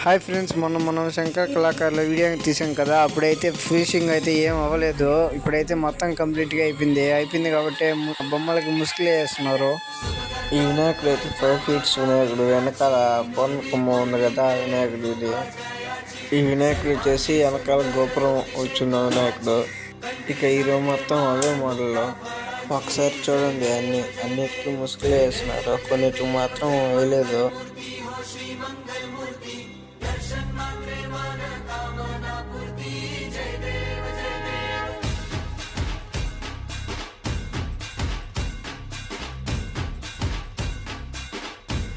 Hi friends, మనం శంకర్ కళాకారుల video తీసాం కదా. అప్పుడైతే ఫినిషింగ్ అయితే ఏం అవ్వలేదు. ఇప్పుడైతే మొత్తం కంప్లీట్గా అయిపోయింది కాబట్టి బొమ్మలకి ముసుగులు వేస్తున్నారు. ఈ వినాయకుడు అయితే 5 feet వినాయకుడు. వెనకాల కొమ్మ ఉంది కదా, వినాయకుడు ఇది. ఈ వినాయకుడు వచ్చేసి వెనకాల గోపురం వచ్చిన వినాయకుడు. ఇక ఈ రోజు మొత్తం అవే మోడల్లో. ఒకసారి చూడండి, అన్నిటికీ ముసుగులు వేస్తున్నారు, కొన్నిటికి మాత్రం వేయలేదు.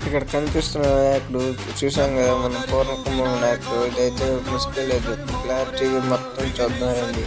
ఇక్కడ కనిపిస్తున్న వినాయకుడు చూసాం కదా, మన పూర్వకుంభ వినాయకుడు. ఇదైతే ముసుగలేదు, క్లారిటీ మొత్తం చూద్దామండి.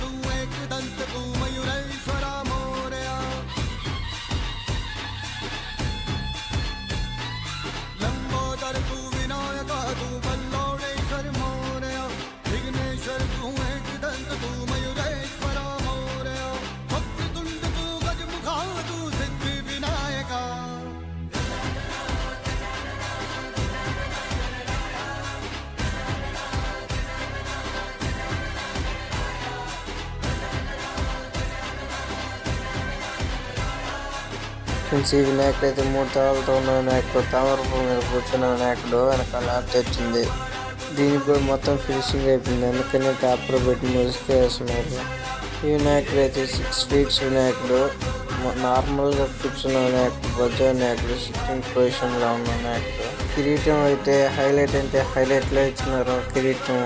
ఫ్రెండ్స్, ఈ వినాయకుడు అయితే 3 తలలతో ఉన్న వినాయకుడు, తామరపు మీద కూర్చున్న వినాయకుడు. వెనకాల ఆర్ట్ వచ్చింది. దీనికి కూడా మొత్తం ఫినిషింగ్ అయిపోయింది, అందుకనే పేపర్ పెట్టి ముసుగు వేస్తున్నారు. ఈ వినాయకుడు అయితే 6 feet వినాయకుడు. నార్మల్గా కూర్చున్న వినాయకుడు, బొజ్జ వినాయకుడు, సిట్టింగ్ పొజిషన్లో ఉన్న వినాయకుడు. కిరీటం అయితే హైలైట్ అంటే హైలైట్లో ఇచ్చినారు కిరీటం.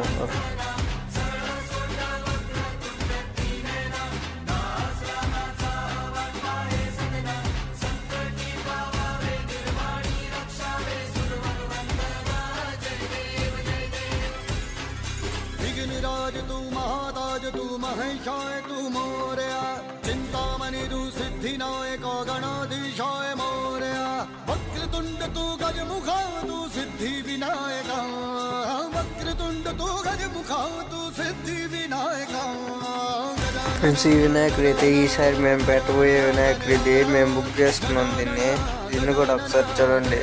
राज तू महाताज तू महेशाय तू मोरया चिंतामणि तू सिद्धिनायक गणाधीशाय मोरया वक्रतुंड तू गजमुखा तू सिद्धि विनायका वक्रतुंड तू गजमुखा तू सिद्धि विनायका. ఫ్రెండ్స్, ఈ వినాయకుడు అయితే ఈసారి మేము పెట్టబోయే వినాయకుడు ఇది. మేము బుక్ చేసుకున్నాం దీన్ని కూడా ఒకసారి చూడండి.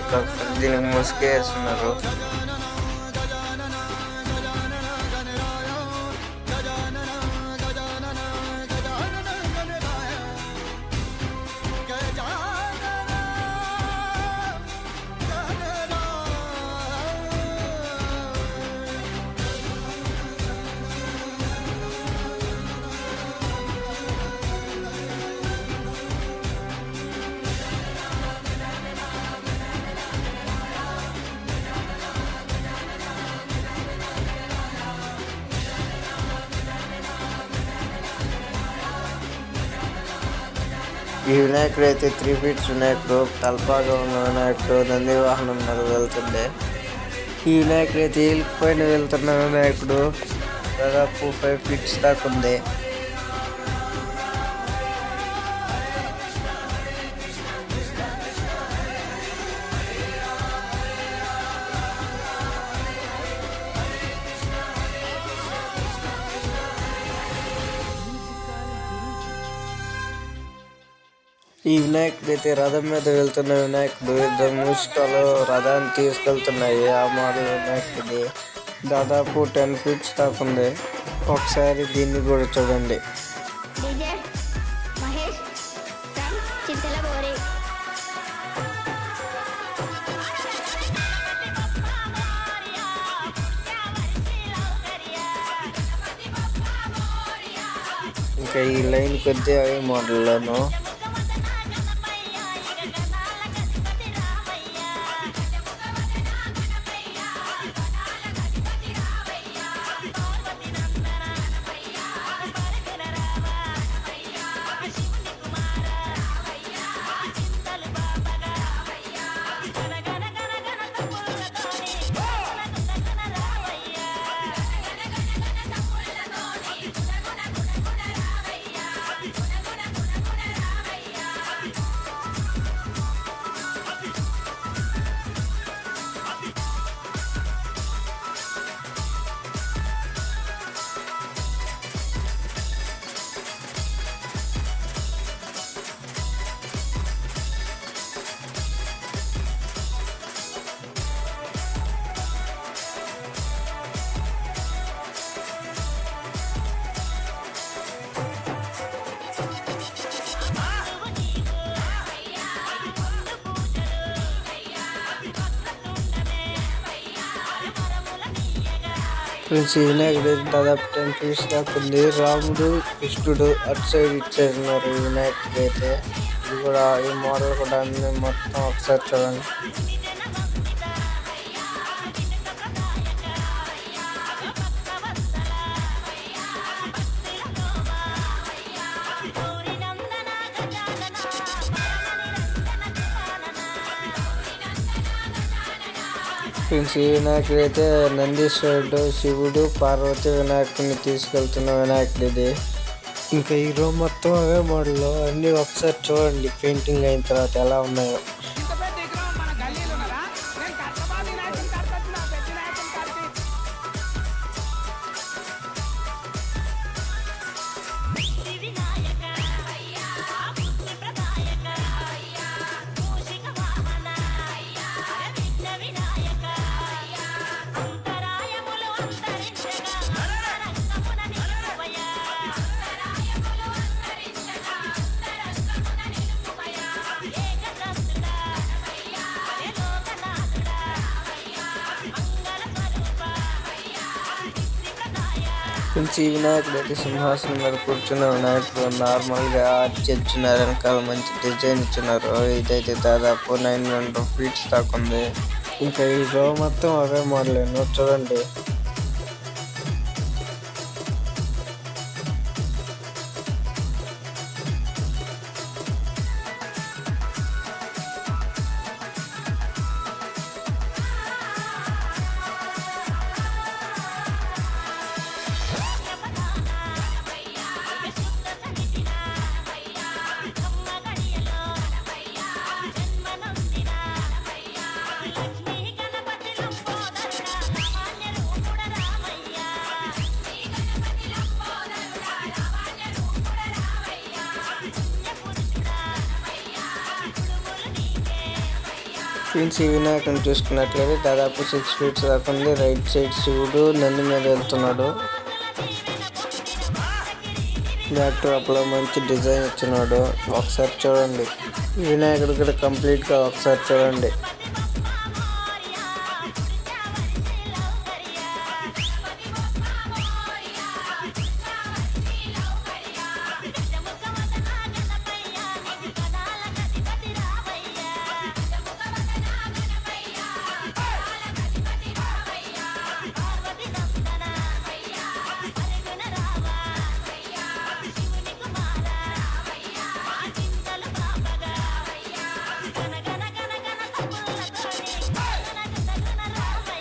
దీనికి ముసుగు వేస్తున్నారు. ఈ వినాయకుడు అయితే 3 feet వినాయకుడు, తలపాగా ఉన్న వినాయకుడు, నంది వాహనం మీద వెళ్తుంది. ఈ వినాయకుడు అయితే పైన వెళ్తున్న వినాయకుడు దాదాపు 5 feet దాకా ఉంది. ఈ వినాయకుడు అయితే రథం మీద వెళ్తున్న వినాయకుడు. 2 మూషికాలు రథాన్ని తీసుకెళ్తున్నాయి. ఆ మోడల్ వినాయకుడి దాదాపు 10 feet దాకా ఉంది. ఒకసారి దీన్ని కూడా చూడండి. ఇంకా ఈ లైన్ కొద్ది అవి మోడల్లోను. ఫ్రెండ్స్ ఈ వినాయకుడు దాదాపు 10 ఫీట్స్ దాకా ఉంది. రాముడు కృష్ణుడు అటు సైడ్ ఇటు సైడ్ ఉన్నారు. ఈ వినాయకుడు అయితే ఇది కూడా ఈ మోడల్ కూడా అన్ని మొత్తం ఒకసారి చూడండి. ఫ్రెండ్స్ ఈ వినాయకుడు అయితే నందీశ్వరుడు, శివుడు, పార్వతి వినాయకుడిని తీసుకెళ్తున్న వినాయకుడు ఇది. ఇంకా ఈ రూమ్ మొత్తం అవే మోడల్ అన్ని ఒకసారి చూడండి పెయింటింగ్ అయిన తర్వాత ఎలా ఉన్నాయో. కొంచెం ఈ వినాయకుడు అయితే సింహాసనం మీద కూర్చున్న వినాయకుడు నార్మల్గా ఇచ్చినారు. వెనకాల మంచి డిజైన్ ఇచ్చినారు. ఇదైతే దాదాపు 900 ఫీట్స్ దాకా ఉంది. ఇంకా ఈ రో మొత్తం అవే మోడలేను చూడండి. ఫ్రెండ్స్ ఈ వినాయకుని చూసుకున్నట్లయితే దాదాపు 6 ఫీట్స్ దాకా ఉంది. రైట్ సైడ్ శివుడు నంది మీద వెళ్తున్నాడు. బ్యాక్ డ్రాప్ లో మంచి డిజైన్ ఇచ్చినాడు. ఒకసారి చూడండి ఈ వినాయకుడు కూడా కంప్లీట్ గా ఒకసారి చూడండి.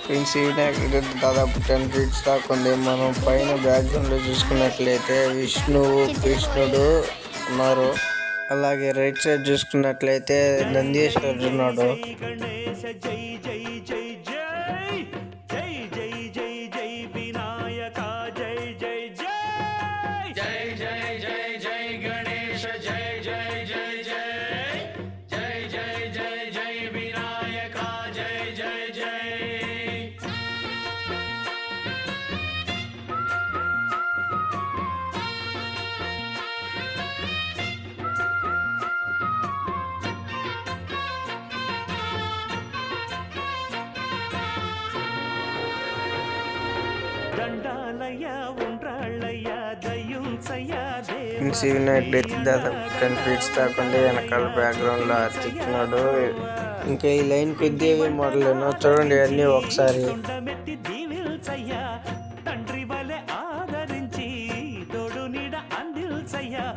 ఫ్రెండ్స్ ఈ వినాయకుడు దాదాపు 10 ఫీట్స్ దాకా ఉంది. మనం పైన బ్యాక్గ్రౌండ్ లో చూసుకున్నట్లయితే విష్ణువు, కృష్ణుడు ఉన్నారు. అలాగే రైట్ సైడ్ చూసుకున్నట్లయితే నందీశ్వరుడు ఉన్నాడు. ఫ్రెండ్స్ ఈ వినాయకుడు అయితే దాదాపు 10 ఫీట్స్ దాకా ఉంది. వెనకాల బ్యాక్గ్రౌండ్ లో అర్చిస్తున్నాడు. ఇంకా ఈ లైన్ కొద్దిగా మోడల్ చూడండి అన్ని ఒకసారి. తండ్రి వలె ఆదరించి తోడు నీడ అందిల్సయ్యా.